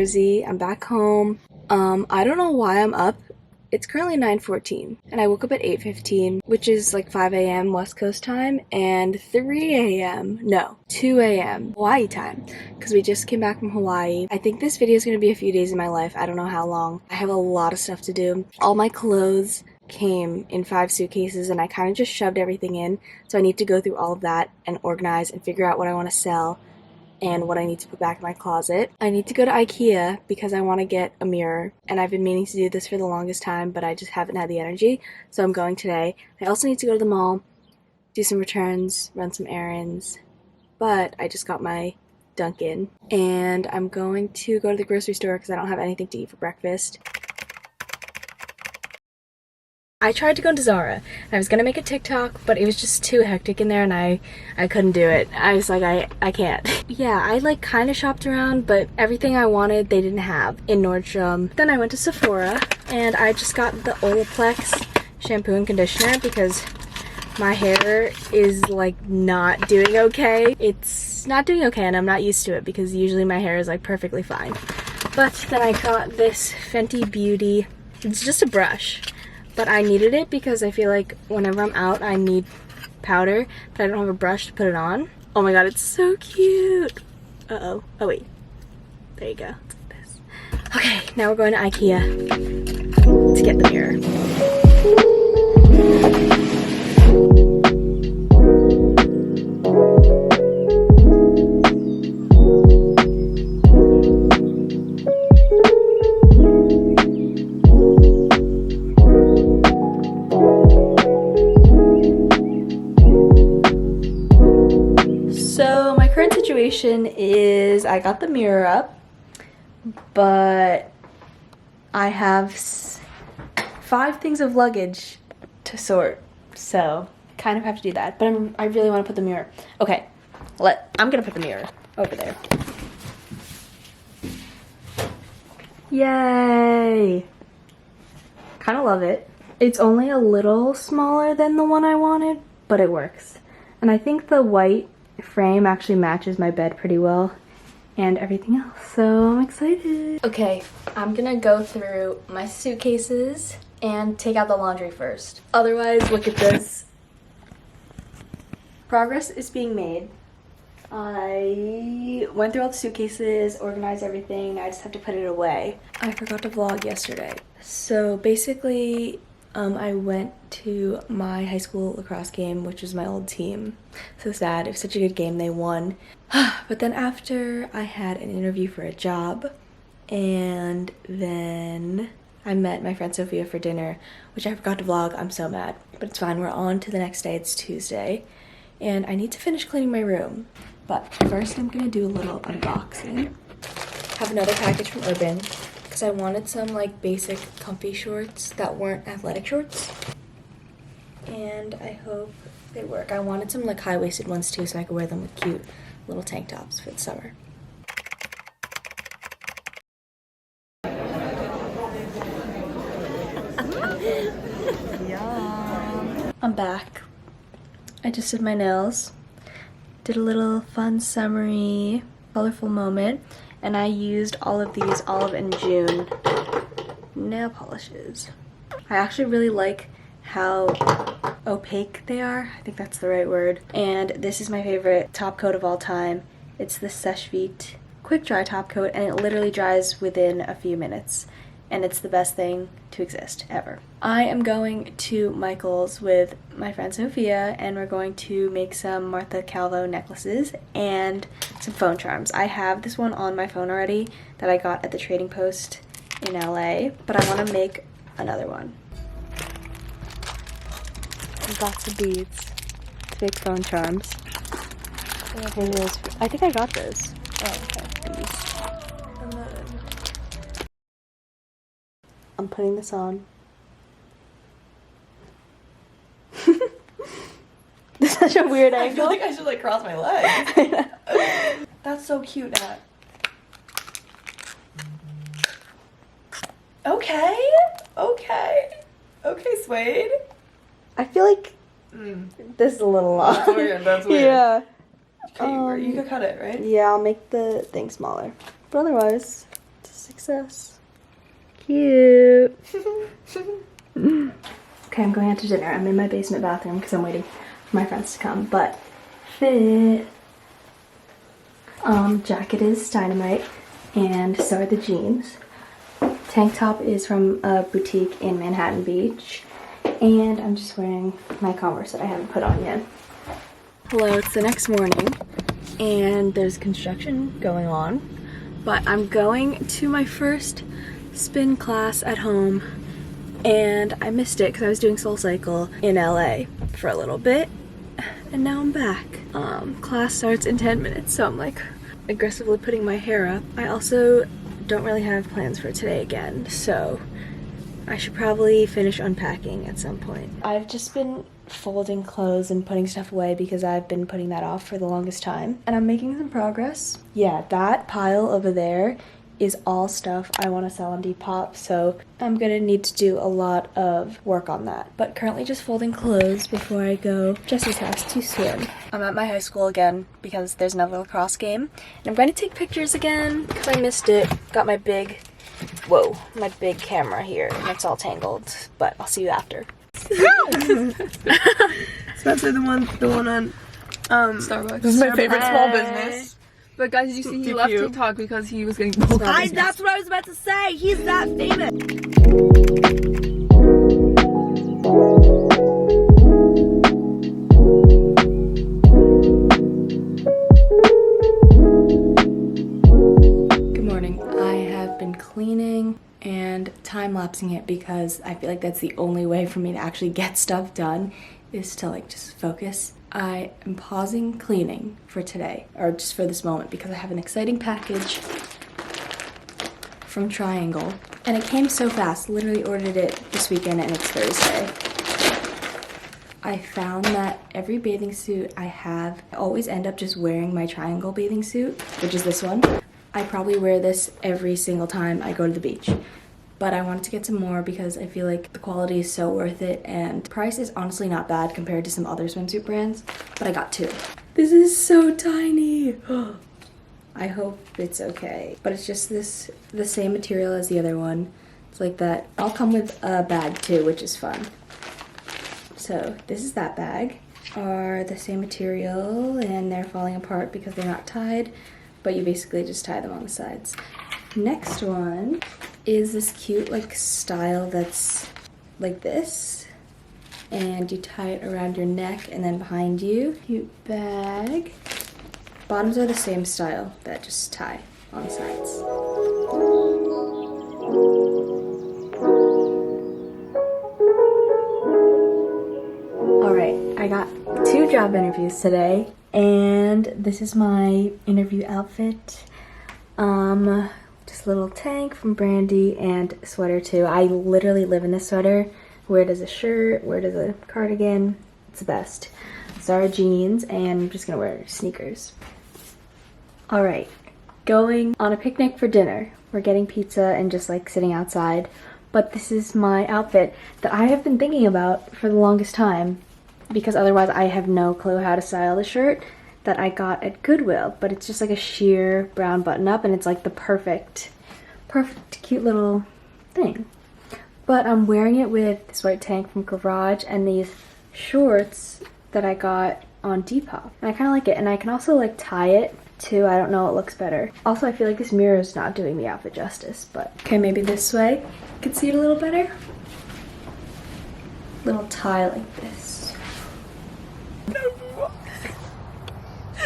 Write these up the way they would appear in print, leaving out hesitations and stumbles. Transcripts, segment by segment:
Jersey. I'm back home. I don't know why I'm up. It's currently 9:14 and I woke up at 8:15, which is like 5 a.m. West Coast time and 2 a.m. Hawaii time, because we just came back from Hawaii. I think this video is going to be a few days in my life. I don't know how long. I have a lot of stuff to do. All my clothes came in 5 suitcases and I kind of just shoved everything in, so I need to go through all of that and organize and figure out what I want to sell and what I need to put back in my closet. I need to go to IKEA because I want to get a mirror, and I've been meaning to do this for the longest time, but I just haven't had the energy, so I'm going today. I also need to go to the mall, do some returns, run some errands, but I just got my Dunkin', and I'm going to go to the grocery store because I don't have anything to eat for breakfast. I tried to go to Zara, and I was gonna make a TikTok, but it was just too hectic in there and I couldn't do it. I was like, I can't. Yeah, I like kind of shopped around, but everything I wanted they didn't have in Nordstrom. Then I went to Sephora and I just got the Olaplex shampoo and conditioner because my hair is like not doing okay. It's not doing okay and I'm not used to it because usually my hair is like perfectly fine. But then I got this Fenty Beauty. It's just a brush. But I needed it because I feel like whenever I'm out, I need powder, but I don't have a brush to put it on. Oh my god, it's so cute. Uh-oh. Oh, wait. There you go. It's like this. Okay, now we're going to IKEA to get the mirror. Is I got the mirror up, but I have 5 things of luggage to sort, so I kind of have to do that, but I really want to put the mirror. Okay, I'm gonna put the mirror over there. Yay! Kind of love it. It's only a little smaller than the one I wanted, but it works. And I think the white frame actually matches my bed pretty well and everything else, so I'm excited. Okay, I'm gonna go through my suitcases and take out the laundry first. Otherwise, look at this. Progress is being made. I went through all the suitcases, organized everything. I just have to put it away. I forgot to vlog yesterday. So basically, I went to my high school lacrosse game, which was my old team. So sad. It was such a good game. They won. But then after, I had an interview for a job, and then I met my friend Sophia for dinner, which I forgot to vlog. I'm so mad. But it's fine. We're on to the next day. It's Tuesday, and I need to finish cleaning my room. But first, I'm gonna do a little unboxing. Have another package from Urban, because I wanted some like basic comfy shorts that weren't athletic shorts, and I hope they work. I wanted some like high-waisted ones too, so I could wear them with cute little tank tops for the summer. Yum. I'm back. I just did my nails, did a little fun summery colorful moment, and I used all of these Olive and June nail polishes. I actually really like how opaque they are. I think that's the right word. And this is my favorite top coat of all time. It's the Seche Vite quick dry top coat, and it literally dries within a few minutes. And it's the best thing to exist ever. I am going to Michael's with my friend Sophia, and we're going to make some Martha Calvo necklaces and some phone charms. I have this one on my phone already that I got at the Trading Post in LA, but I want to make another one. Lots of beads to make phone charms. I think I got this. Oh, okay. And then I'm putting this on. This is such a weird angle. I feel like I should like cross my legs. That's so cute, Nat. Okay. Okay, Suede. I feel like this is a little long. That's weird. Yeah. Okay, you could cut it, right? Yeah, I'll make the thing smaller. But otherwise, it's Success. Cute. Okay, I'm going out to dinner. I'm in my basement bathroom because I'm waiting for my friends to come, but fit. Jacket is Dynamite, and so are the jeans. Tank top is from a boutique in Manhattan Beach, and I'm just wearing my Converse that I haven't put on yet. Hello, it's the next morning, and there's construction going on, but I'm going to my first spin class at home, and I missed it because I was doing SoulCycle in LA for a little bit, and now I'm back. Class starts in 10 minutes, so I'm like aggressively putting my hair up. I also don't really have plans for today again, so I should probably finish unpacking at some point. I've just been folding clothes and putting stuff away because I've been putting that off for the longest time, and I'm making some progress. Yeah, that pile over there is all stuff I want to sell on Depop, so I'm gonna need to do a lot of work on that. But currently just folding clothes before I go to Jesse's house to swim. I'm at my high school again because there's another lacrosse game, and I'm going to take pictures again because I missed it. Got my big, my big camera here, and it's all tangled, but I'll see you after. Spencer, the one on Starbucks. This is my favorite small business. But guys, you see, he left TikTok because he was getting That's what I was about to say. He's that famous. Good morning. I have been cleaning and time-lapsing it because I feel like that's the only way for me to actually get stuff done, is to like just focus. I am pausing cleaning for today, or just for this moment, because I have an exciting package from Triangl, and it came so fast. Literally ordered it this weekend and it's Thursday. I found that every bathing suit I have, I always end up just wearing my Triangl bathing suit, which is this one. I probably wear this every single time I go to the beach. But I wanted to get some more because I feel like the quality is so worth it, and price is honestly not bad compared to some other swimsuit brands, but I got two. This is so tiny. I hope it's okay. But it's just the same material as the other one. It's like that. I'll come with a bag too, which is fun. So this is that bag. Are the same material, and they're falling apart because they're not tied, but you basically just tie them on the sides. Next one is this cute like style that's like this, and you tie it around your neck and then behind you. Cute bag. Bottoms are the same style that just tie on the sides. Alright, I got 2 job interviews today, and this is my interview outfit. Just a little tank from Brandy and sweater too. I literally live in this sweater. Wear it as a shirt, wear it as a cardigan. It's the best. Zara jeans, and I'm just gonna wear sneakers. Alright, going on a picnic for dinner. We're getting pizza and just like sitting outside. But this is my outfit that I have been thinking about for the longest time, because otherwise I have no clue how to style the shirt that I got at Goodwill. But it's just like a sheer brown button up, and it's like the perfect cute little thing. But I'm wearing it with this white tank from Garage and these shorts that I got on Depop, and I kind of like it. And I can also like tie it too. I don't know what looks better. Also, I feel like this mirror is not doing the outfit justice, but okay, maybe this way you can see it a little better. Little tie like this.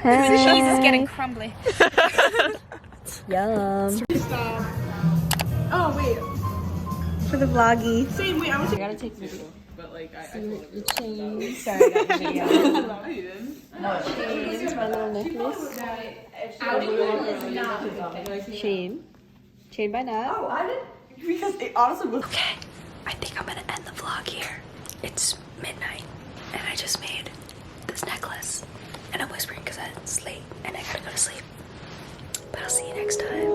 The cheese is getting crumbly. Yum. Oh wait. For the vloggy. Same. Wait, I want to. gotta take the video. But like I The chains. Sorry, I got the video. Chains, my little necklace. Chain by Nat. Oh, I didn't. Because it honestly was. Okay, I think I'm gonna end the vlog here. It's midnight, and I just made this necklace. And I'm whispering because it's late, and I gotta go to sleep. But I'll see you next time.